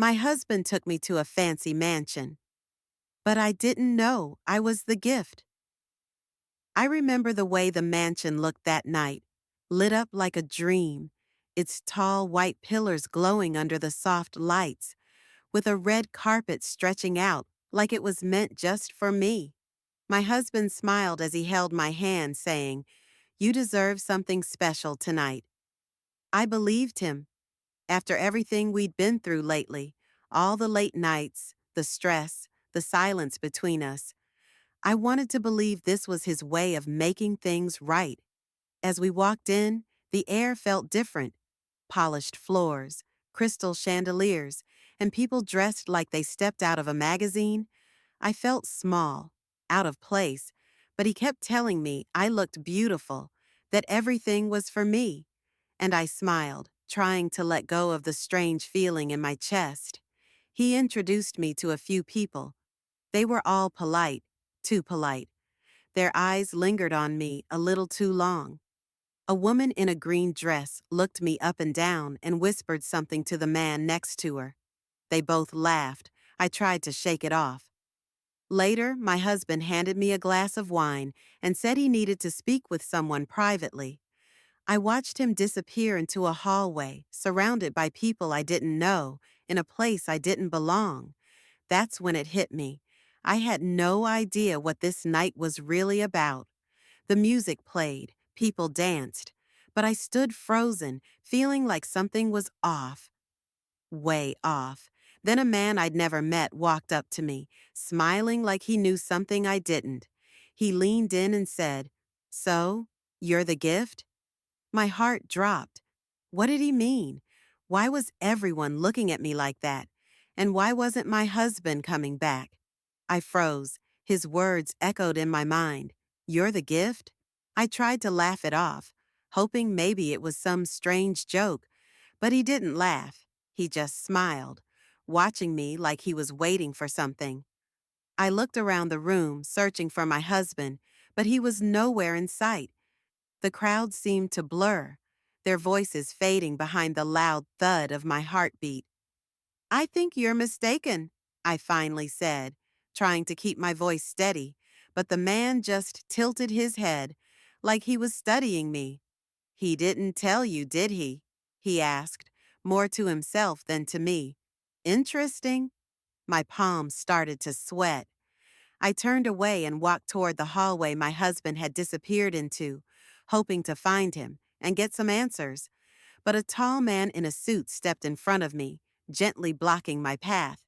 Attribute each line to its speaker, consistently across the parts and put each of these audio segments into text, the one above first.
Speaker 1: My husband took me to a fancy mansion, but I didn't know I was the gift. I remember the way the mansion looked that night, lit up like a dream, its tall white pillars glowing under the soft lights, with a red carpet stretching out like it was meant just for me. My husband smiled as he held my hand, saying, "You deserve something special tonight." I believed him. After everything we'd been through lately, all the late nights, the stress, the silence between us, I wanted to believe this was his way of making things right. As we walked in, the air felt different. Polished floors, crystal chandeliers, and people dressed like they stepped out of a magazine. I felt small, out of place, but he kept telling me I looked beautiful, that everything was for me, and I smiled, trying to let go of the strange feeling in my chest. He introduced me to a few people. They were all polite, too polite. Their eyes lingered on me a little too long. A woman in a green dress looked me up and down and whispered something to the man next to her. They both laughed. I tried to shake it off. Later, my husband handed me a glass of wine and said he needed to speak with someone privately. I watched him disappear into a hallway, surrounded by people I didn't know, in a place I didn't belong. That's when it hit me. I had no idea what this night was really about. The music played, people danced, but I stood frozen, feeling like something was off. Way off. Then a man I'd never met walked up to me, smiling like he knew something I didn't. He leaned in and said, "So, you're the gift?" My heart dropped. What did he mean? Why was everyone looking at me like that? And why wasn't my husband coming back? I froze. His words echoed in my mind. "You're the gift?" I tried to laugh it off, hoping maybe it was some strange joke, but he didn't laugh. He just smiled, watching me like he was waiting for something. I looked around the room, searching for my husband, but he was nowhere in sight. The crowd seemed to blur, their voices fading behind the loud thud of my heartbeat. "I think you're mistaken," I finally said, trying to keep my voice steady, but the man just tilted his head, like he was studying me. "He didn't tell you, did he?" he asked, more to himself than to me. "Interesting." My palms started to sweat. I turned away and walked toward the hallway my husband had disappeared into, hoping to find him and get some answers. But a tall man in a suit stepped in front of me, gently blocking my path.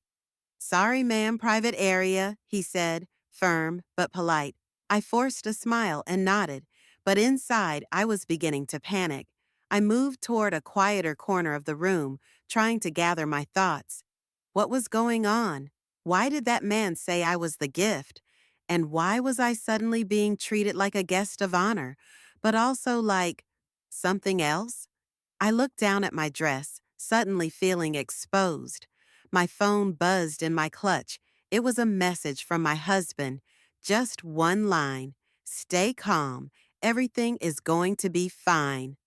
Speaker 1: "Sorry, ma'am, private area," he said, firm but polite. I forced a smile and nodded, but inside I was beginning to panic. I moved toward a quieter corner of the room, trying to gather my thoughts. What was going on? Why did that man say I was the gift? And why was I suddenly being treated like a guest of honor, but also like something else? I looked down at my dress, suddenly feeling exposed. My phone buzzed in my clutch. It was a message from my husband. Just one line. "Stay calm. Everything is going to be fine."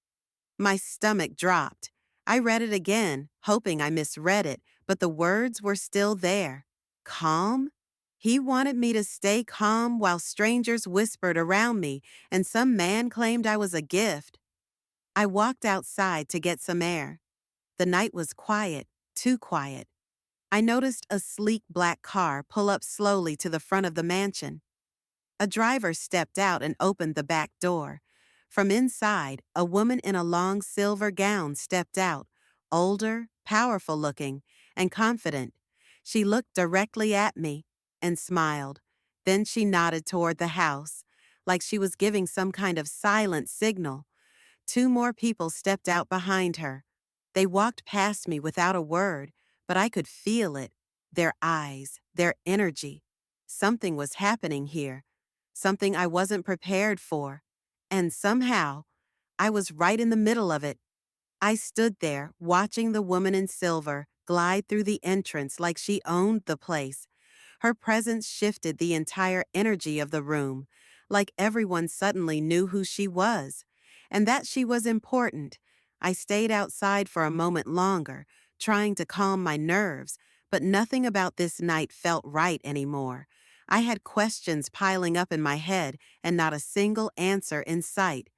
Speaker 1: My stomach dropped. I read it again, hoping I misread it, but the words were still there. Calm? He wanted me to stay calm while strangers whispered around me and some man claimed I was a gift. I walked outside to get some air. The night was quiet, too quiet. I noticed a sleek black car pull up slowly to the front of the mansion. A driver stepped out and opened the back door. From inside, a woman in a long silver gown stepped out, older, powerful looking, and confident. She looked directly at me and smiled. Then she nodded toward the house, like she was giving some kind of silent signal. Two more people stepped out behind her. They walked past me without a word, but I could feel it. Their eyes, their energy. Something was happening here. Something I wasn't prepared for. And somehow, I was right in the middle of it. I stood there, watching the woman in silver glide through the entrance like she owned the place. Her presence shifted the entire energy of the room, like everyone suddenly knew who she was, and that she was important. I stayed outside for a moment longer, trying to calm my nerves, but nothing about this night felt right anymore. I had questions piling up in my head and not a single answer in sight.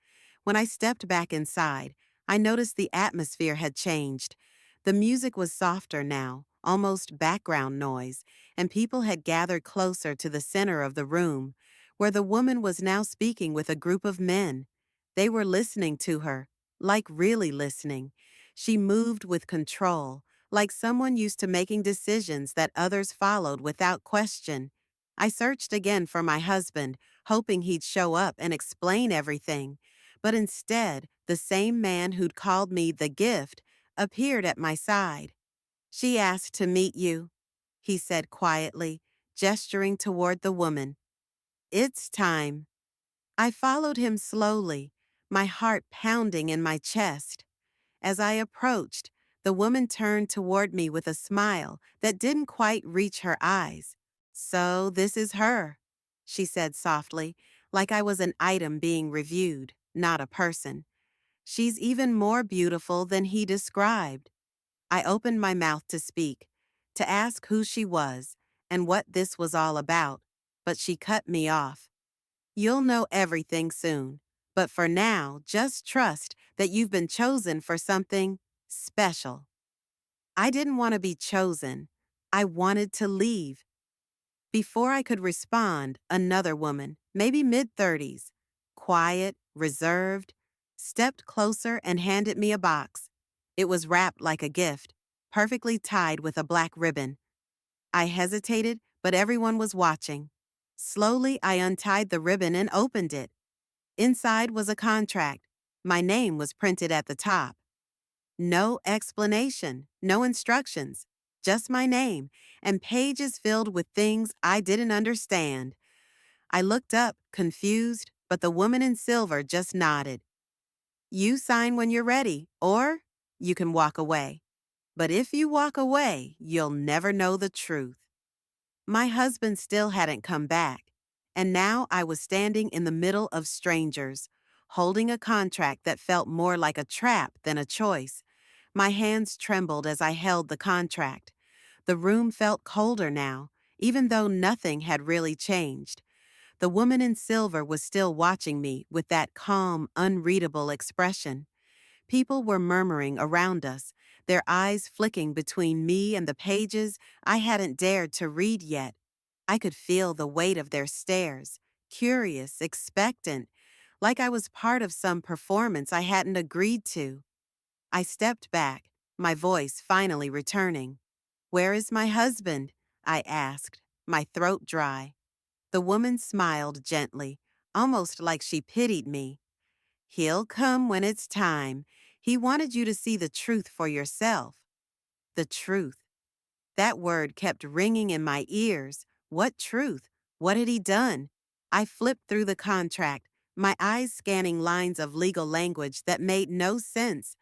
Speaker 1: When I stepped back inside, I noticed the atmosphere had changed. The music was softer now, almost background noise, and people had gathered closer to the center of the room, where the woman was now speaking with a group of men. They were listening to her, like really listening. She moved with control, like someone used to making decisions that others followed without question. I searched again for my husband, hoping he'd show up and explain everything. But instead, the same man who'd called me the gift appeared at my side. She asked to meet you, he said quietly, gesturing toward the woman. It's time. I followed him slowly, my heart pounding in my chest. As I approached, the woman turned toward me with a smile that didn't quite reach her eyes. So this is her, she said softly, like I was an item being reviewed, not a person. She's even more beautiful than he described. I opened my mouth to speak, to ask who she was and what this was all about, but she cut me off. You'll know everything soon, but for now, just trust that you've been chosen for something special. I didn't want to be chosen. I wanted to leave. Before I could respond, another woman, maybe mid-30s, quiet, reserved, stepped closer and handed me a box. It was wrapped like a gift, perfectly tied with a black ribbon. I hesitated, but everyone was watching. Slowly, I untied the ribbon and opened it. Inside was a contract. My name was printed at the top. No explanation, no instructions, just my name, and pages filled with things I didn't understand. I looked up, confused, but the woman in silver just nodded. You sign when you're ready, or you can walk away. But if you walk away, you'll never know the truth. My husband still hadn't come back, and now I was standing in the middle of strangers, holding a contract that felt more like a trap than a choice. My hands trembled as I held the contract. The room felt colder now, even though nothing had really changed. The woman in silver was still watching me with that calm, unreadable expression. People were murmuring around us, their eyes flicking between me and the pages I hadn't dared to read yet. I could feel the weight of their stares, curious, expectant, like I was part of some performance I hadn't agreed to. I stepped back, my voice finally returning. "Where is my husband?" I asked, my throat dry. The woman smiled gently, almost like she pitied me. "He'll come when it's time. He wanted you to see the truth for yourself." The truth. That word kept ringing in my ears. What truth? What had he done? I flipped through the contract, my eyes scanning lines of legal language that made no sense.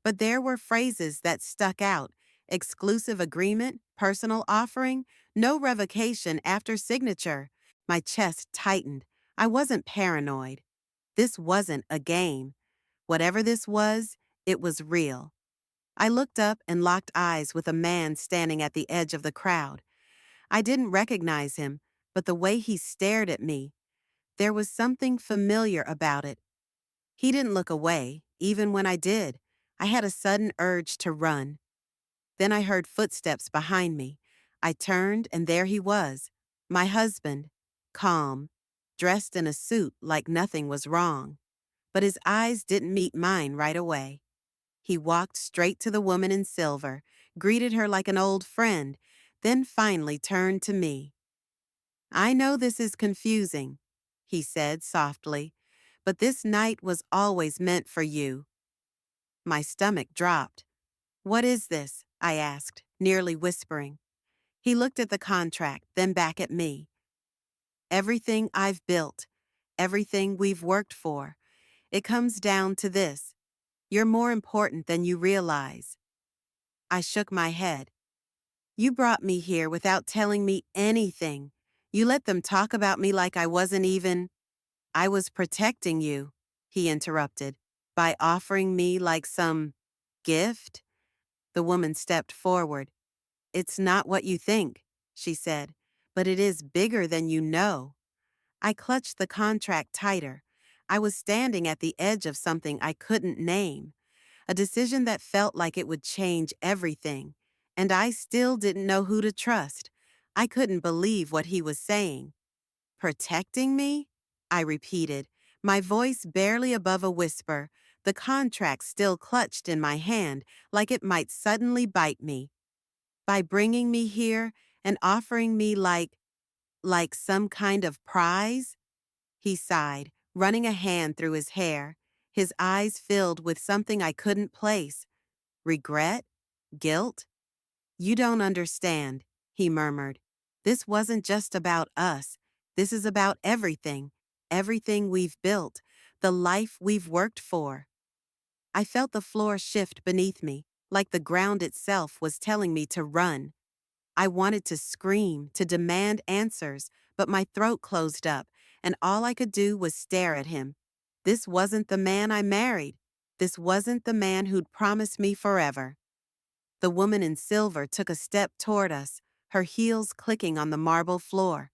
Speaker 1: But there were phrases that stuck out. Exclusive agreement, personal offering, no revocation after signature. My chest tightened. I wasn't paranoid. This wasn't a game. Whatever this was, it was real. I looked up and locked eyes with a man standing at the edge of the crowd. I didn't recognize him, but the way he stared at me, there was something familiar about it. He didn't look away, even when I did. I had a sudden urge to run. Then I heard footsteps behind me. I turned, and there he was, my husband, calm, dressed in a suit like nothing was wrong. But his eyes didn't meet mine right away. He walked straight to the woman in silver, greeted her like an old friend, then finally turned to me. "I know this is confusing," he said softly, "but this night was always meant for you." My stomach dropped. "What is this?" I asked, nearly whispering. He looked at the contract, then back at me. "Everything I've built, everything we've worked for, it comes down to this. You're more important than you realize." I shook my head. "You brought me here without telling me anything. You let them talk about me like I wasn't even—" "I was protecting you," he interrupted, "by offering me like some gift." The woman stepped forward. "It's not what you think," she said, "but it is bigger than you know." I clutched the contract tighter. I was standing at the edge of something I couldn't name, a decision that felt like it would change everything. And I still didn't know who to trust. I couldn't believe what he was saying. "Protecting me?" I repeated, my voice barely above a whisper, the contract still clutched in my hand like it might suddenly bite me. "By bringing me here and offering me like some kind of prize?" He sighed, running a hand through his hair, his eyes filled with something I couldn't place. "Regret? Guilt? You don't understand," he murmured. "This wasn't just about us. This is about everything. Everything we've built. The life we've worked for." I felt the floor shift beneath me, like the ground itself was telling me to run. I wanted to scream, to demand answers, but my throat closed up, and all I could do was stare at him. This wasn't the man I married. This wasn't the man who'd promised me forever. The woman in silver took a step toward us, her heels clicking on the marble floor.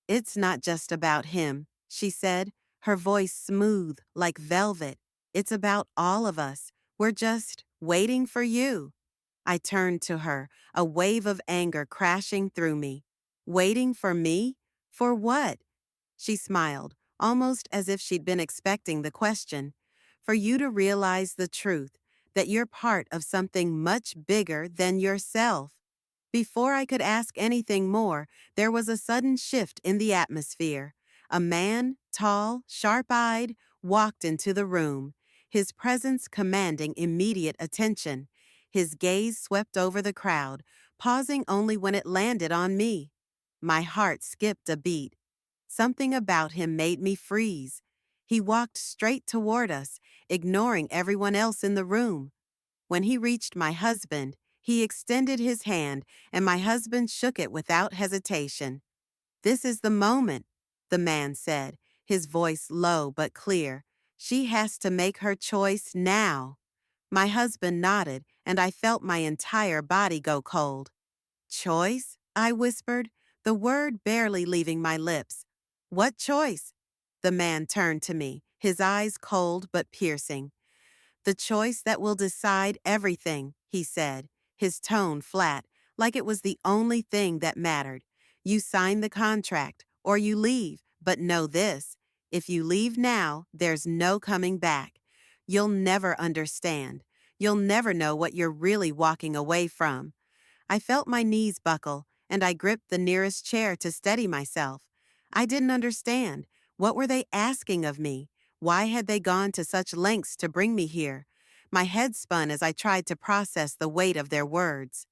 Speaker 1: "It's not just about him," she said, her voice smooth like velvet. "It's about all of us. We're just waiting for you." I turned to her, a wave of anger crashing through me. "Waiting for me? For what?" She smiled, almost as if she'd been expecting the question. "For you to realize the truth, that you're part of something much bigger than yourself." Before I could ask anything more, there was a sudden shift in the atmosphere. A man, tall, sharp-eyed, walked into the room, his presence commanding immediate attention. His gaze swept over the crowd, pausing only when it landed on me. My heart skipped a beat. Something about him made me freeze. He walked straight toward us, ignoring everyone else in the room. When he reached my husband, he extended his hand, and my husband shook it without hesitation. "This is the moment," the man said, his voice low but clear. "She has to make her choice now." My husband nodded, and I felt my entire body go cold. "Choice?" I whispered, the word barely leaving my lips. "What choice?" The man turned to me, his eyes cold but piercing. "The choice that will decide everything," he said, his tone flat, like it was the only thing that mattered. "You sign the contract, or you leave, but know this. If you leave now, there's no coming back. You'll never understand. You'll never know what you're really walking away from." I felt my knees buckle, and I gripped the nearest chair to steady myself. I didn't understand. What were they asking of me? Why had they gone to such lengths to bring me here? My head spun as I tried to process the weight of their words.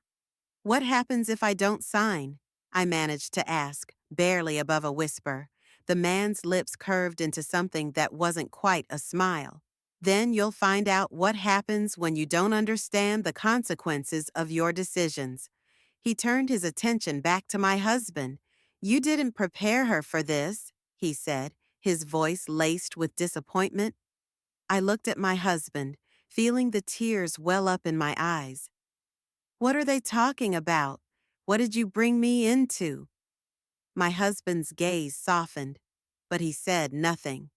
Speaker 1: "What happens if I don't sign?" I managed to ask, barely above a whisper. The man's lips curved into something that wasn't quite a smile. "Then you'll find out what happens when you don't understand the consequences of your decisions." He turned his attention back to my husband. "You didn't prepare her for this," he said, his voice laced with disappointment. I looked at my husband, feeling the tears well up in my eyes. "What are they talking about? What did you bring me into?" My husband's gaze softened, but he said nothing.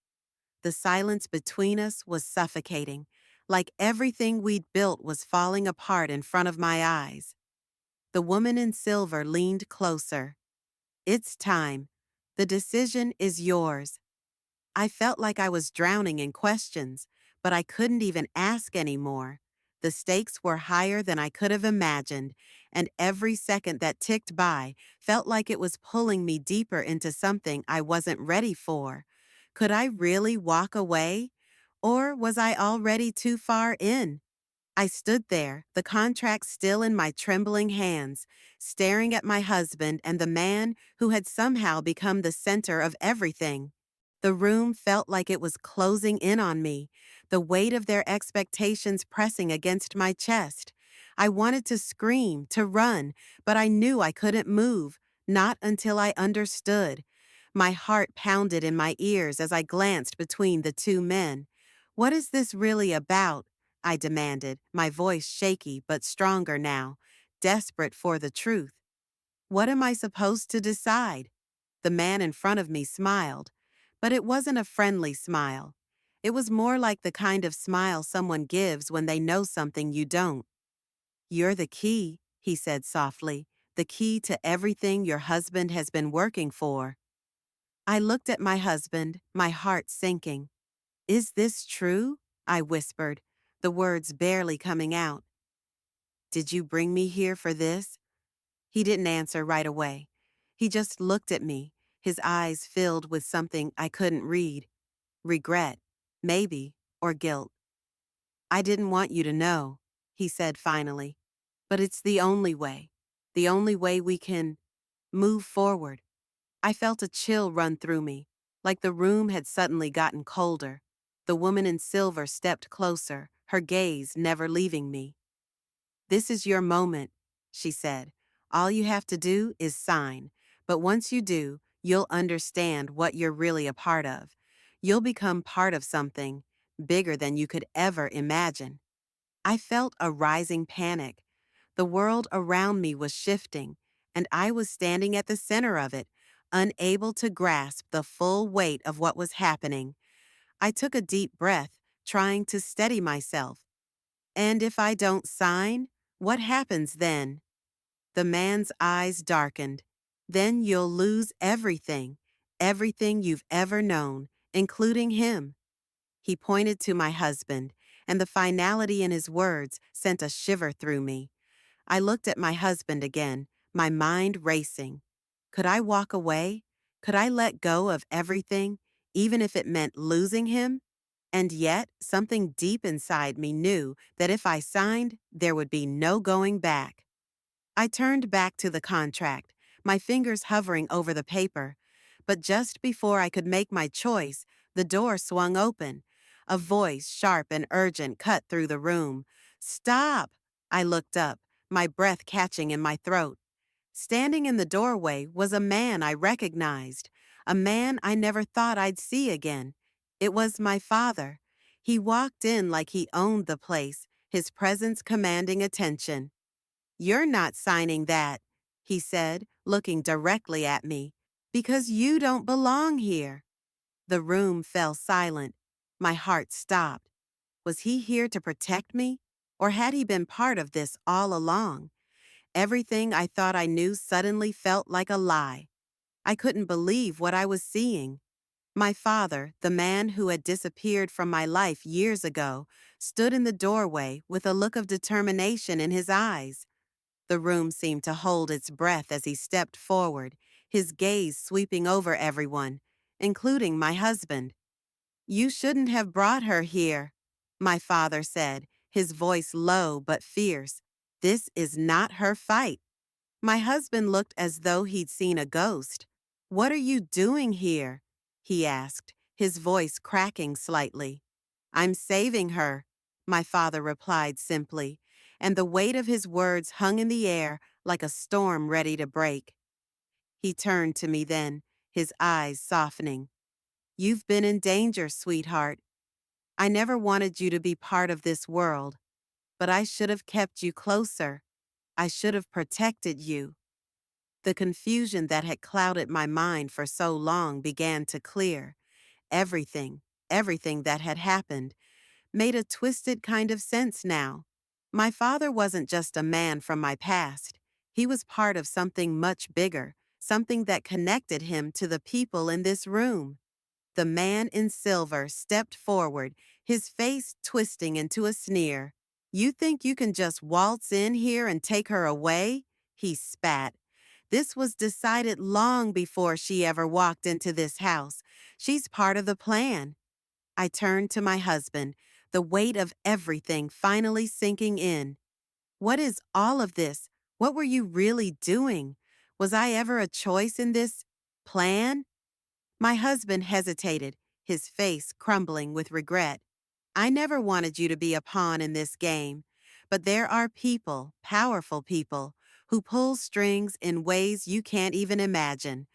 Speaker 1: The silence between us was suffocating, like everything we'd built was falling apart in front of my eyes. The woman in silver leaned closer. "It's time. The decision is yours." I felt like I was drowning in questions, but I couldn't even ask anymore. The stakes were higher than I could have imagined, and every second that ticked by felt like it was pulling me deeper into something I wasn't ready for. Could I really walk away? Or was I already too far in? I stood there, the contract still in my trembling hands, staring at my husband and the man who had somehow become the center of everything. The room felt like it was closing in on me, the weight of their expectations pressing against my chest. I wanted to scream, to run, but I knew I couldn't move, not until I understood. My heart pounded in my ears as I glanced between the two men. "What is this really about?" I demanded, my voice shaky but stronger now, desperate for the truth. What am I supposed to decide? The man in front of me smiled, but it wasn't a friendly smile. It was more like the kind of smile someone gives when they know something you don't. You're the key, he said softly, the key to everything your husband has been working for. I looked at my husband, my heart sinking. Is this true? I whispered, the words barely coming out. Did you bring me here for this? He didn't answer right away. He just looked at me, his eyes filled with something I couldn't read. Regret, maybe, or guilt. I didn't want you to know, he said finally. But it's the only way. The only way we can move forward. I felt a chill run through me, like the room had suddenly gotten colder. The woman in silver stepped closer, her gaze never leaving me. This is your moment, she said. All you have to do is sign. But once you do, you'll understand what you're really a part of. You'll become part of something bigger than you could ever imagine. I felt a rising panic. The world around me was shifting, and I was standing at the center of it, unable to grasp the full weight of what was happening. I took a deep breath, trying to steady myself. And if I don't sign, what happens then? The man's eyes darkened. Then you'll lose everything, everything you've ever known, including him. He pointed to my husband, and the finality in his words sent a shiver through me. I looked at my husband again, my mind racing. Could I walk away? Could I let go of everything, even if it meant losing him? And yet, something deep inside me knew that if I signed, there would be no going back. I turned back to the contract, my fingers hovering over the paper. But just before I could make my choice, the door swung open. A voice, sharp and urgent, cut through the room. Stop! I looked up, my breath catching in my throat. Standing in the doorway was a man I recognized, a man I never thought I'd see again. It was my father. He walked in like he owned the place, his presence commanding attention. You're not signing that, he said, looking directly at me, because you don't belong here. The room fell silent. My heart stopped. Was he here to protect me? Or had he been part of this all along? Everything I thought I knew suddenly felt like a lie. I couldn't believe what I was seeing. My father, the man who had disappeared from my life years ago, stood in the doorway with a look of determination in his eyes. The room seemed to hold its breath as he stepped forward, his gaze sweeping over everyone, including my husband. You shouldn't have brought her here, my father said, his voice low but fierce. This is not her fight. My husband looked as though he'd seen a ghost. What are you doing here? He asked, his voice cracking slightly. I'm saving her, my father replied simply, and the weight of his words hung in the air like a storm ready to break. He turned to me then, his eyes softening. You've been in danger, sweetheart. I never wanted you to be part of this world, but I should have kept you closer. I should have protected you. The confusion that had clouded my mind for so long began to clear. Everything, everything that had happened, made a twisted kind of sense now. My father wasn't just a man from my past. He was part of something much bigger, something that connected him to the people in this room. The man in silver stepped forward, his face twisting into a sneer. You think you can just waltz in here and take her away? He spat. This was decided long before she ever walked into this house. She's part of the plan. I turned to my husband, the weight of everything finally sinking in. What is all of this? What were you really doing? Was I ever a choice in this plan? My husband hesitated, his face crumbling with regret. I never wanted you to be a pawn in this game, but there are people, powerful people, who pull strings in ways you can't even imagine.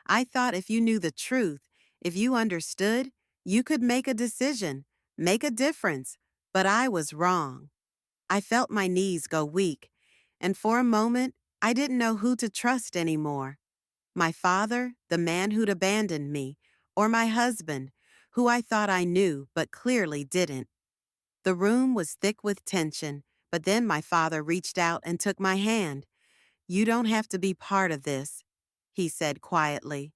Speaker 1: I thought if you knew the truth, if you understood, you could make a decision, make a difference. But I was wrong. I felt my knees go weak, and for a moment, I didn't know who to trust anymore. My father, the man who'd abandoned me, or my husband, who I thought I knew but clearly didn't. The room was thick with tension, but then my father reached out and took my hand. "You don't have to be part of this," he said quietly.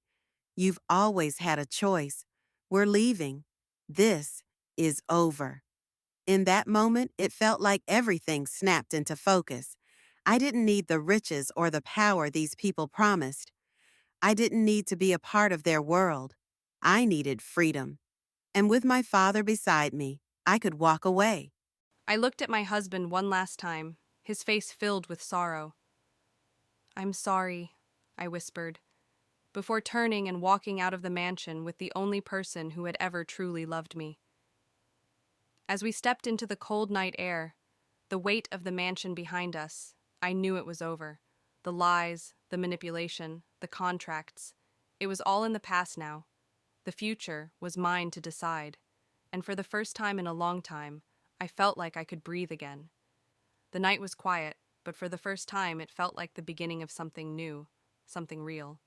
Speaker 1: "You've always had a choice. We're leaving. This is over." In that moment, it felt like everything snapped into focus. I didn't need the riches or the power these people promised. I didn't need to be a part of their world. I needed freedom. And with my father beside me, I could walk away.
Speaker 2: I looked at my husband one last time, his face filled with sorrow. "I'm sorry," I whispered, before turning and walking out of the mansion with the only person who had ever truly loved me. As we stepped into the cold night air, the weight of the mansion behind us, I knew it was over. The lies, the manipulation, the contracts, it was all in the past now. The future was mine to decide, and for the first time in a long time, I felt like I could breathe again. The night was quiet, but for the first time it felt like the beginning of something new, something real.